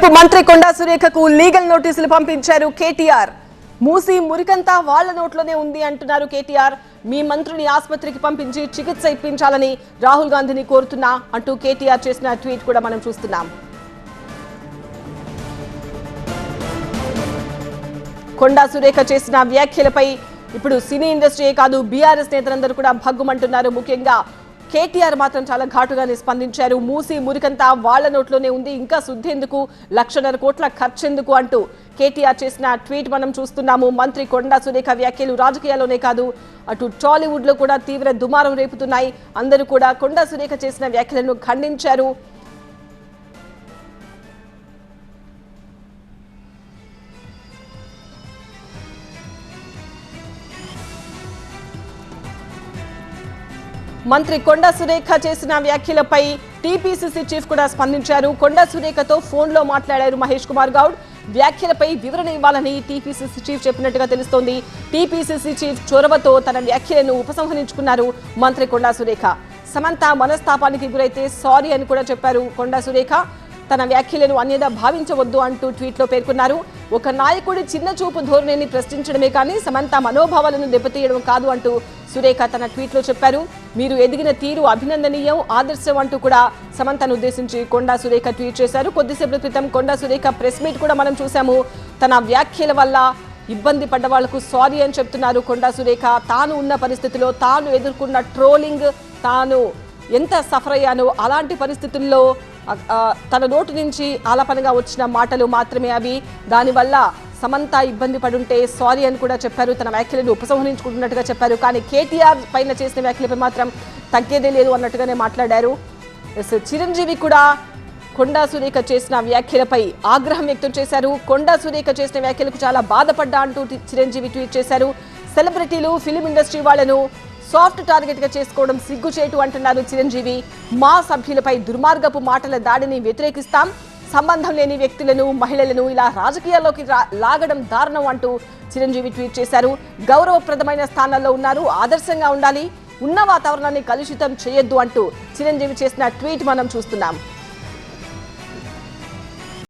మరోవైపు మంత్రి కొండా సురేఖకు లీగల్ నోటీసులు పంపించారు కేటీఆర్. మూసి మురికంతా వాళ్ల నోట్లోనే ఉంది అంటున్నారు కేటీఆర్. మీ మంత్రిని ఆసుపత్రికి పంపించి చికిత్స ఇప్పించాలని రాహుల్ గాంధీని కోరుతున్నా అంటూ కేటీఆర్ చేసిన ట్వీట్ కూడా మనం చూస్తున్నాం. కొండా సురేఖ చేసిన వ్యాఖ్యలపై ఇప్పుడు సినీ ఇండస్ట్రీయే కాదు బీఆర్ఎస్ నేతలందరూ కూడా భగ్గుమంటున్నారు. ముఖ్యంగా కేటీఆర్ మాత్రం చాలా ఘాటుగానే స్పందించారు. మూసి మురికంతా వాళ్ల నోట్లోనే ఉంది, ఇంకా శుద్ధేందుకు, 1,50,000 కోట్ల ఖర్చెందుకు అంటూ కేటీఆర్ చేసిన ట్వీట్ మనం చూస్తున్నాము. మంత్రి కొండా సురేఖ వ్యాఖ్యలు రాజకీయాల్లోనే కాదు అటు టాలీవుడ్ లో కూడా తీవ్ర దుమారం రేపుతున్నాయి. అందరూ కూడా కొండా సురేఖ చేసిన వ్యాఖ్యలను ఖండించారు. మంత్రి కొండా సురేఖ చేసిన వ్యాఖ్యలపై టీపీసీసీ చీఫ్ కూడా స్పందించారు. కొండా సురేఖతో ఫోన్లో మాట్లాడారు మహేష్ కుమార్ గౌడ్. వ్యాఖ్యలపై వివరణ ఇవ్వాలని టీపీసీసీ చీఫ్ చెప్పినట్టుగా తెలుస్తోంది. టీపీసీసీ చీఫ్ చొరవతో తన వ్యాఖ్యలను ఉపసంహరించుకున్నారు మంత్రి కొండా సురేఖ. సమంత మనస్తాపానికి గురైతే సారీ అని కూడా చెప్పారు కొండా సురేఖ. తన వ్యాఖ్యలను అన్యదా భావించవద్దు అంటూ ట్వీట్లో పేర్కొన్నారు. ఒక నాయకుడి చిన్న చూపు ధోరణిని ప్రశ్నించడమే కానీ సమంత మనోభావాలను దెబ్బతీయడం కాదు అంటూ సురేఖ తన ట్వీట్లో చెప్పారు. మీరు ఎదిగిన తీరు అభినందనీయం, ఆదర్శం అంటూ కూడా సమంతను ఉద్దేశించి కొండా సురేఖ ట్వీట్ చేశారు. కొద్దిసేపటి క్రితం కొండా సురేఖ ప్రెస్ మీట్ కూడా మనం చూసాము. తన వ్యాఖ్యల వల్ల ఇబ్బంది పడ్డ వాళ్లకు సారీ అని చెప్తున్నారు కొండా సురేఖ. తాను ఉన్న పరిస్థితిలో, తాను ఎదుర్కొన్న ట్రోలింగ్, తాను ఎంత సఫర్ అయ్యానో అలాంటి పరిస్థితుల్లో తన నోటి నుంచి ఆలపనగా వచ్చిన మాటలు మాత్రమే అవి. దానివల్ల సమంత ఇబ్బంది పడుంటే సారీ అని కూడా చెప్పారు. తన వ్యాఖ్యలను ఉపసంహరించుకుంటున్నట్టుగా చెప్పారు. కానీ కేటీఆర్ పైన చేసిన వ్యాఖ్యలపై మాత్రం తగ్గేదే లేదు అన్నట్టుగానే మాట్లాడారు. చిరంజీవి కూడా కొండా సురేఖ చేసిన వ్యాఖ్యలపై ఆగ్రహం వ్యక్తం చేశారు. కొండా సురేఖ చేసిన వ్యాఖ్యలకు చాలా బాధపడ్డా అంటూ చిరంజీవి ట్వీట్ చేశారు. సెలబ్రిటీలు, ఫిలిం ఇండస్ట్రీ వాళ్లను సాఫ్ట్ టార్గెట్ గా చేసుకోవడం సిగ్గుచేటు అంటున్నారు చిరంజీవి. మా సభ్యులపై దుర్మార్గపు మాటల దాడిని వ్యతిరేకిస్తాం. సంబంధం లేని వ్యక్తులను, మహిళలను ఇలా రాజకీయాల్లోకి లాగడం దారుణం అంటూ చిరంజీవి ట్వీట్ చేశారు. గౌరవప్రదమైన స్థానాల్లో ఉన్నారు, ఆదర్శంగా ఉండాలి, ఉన్న వాతావరణాన్ని కలుషితం చేయొద్దు అంటూ చిరంజీవి చేసిన ట్వీట్ మనం చూస్తున్నాం.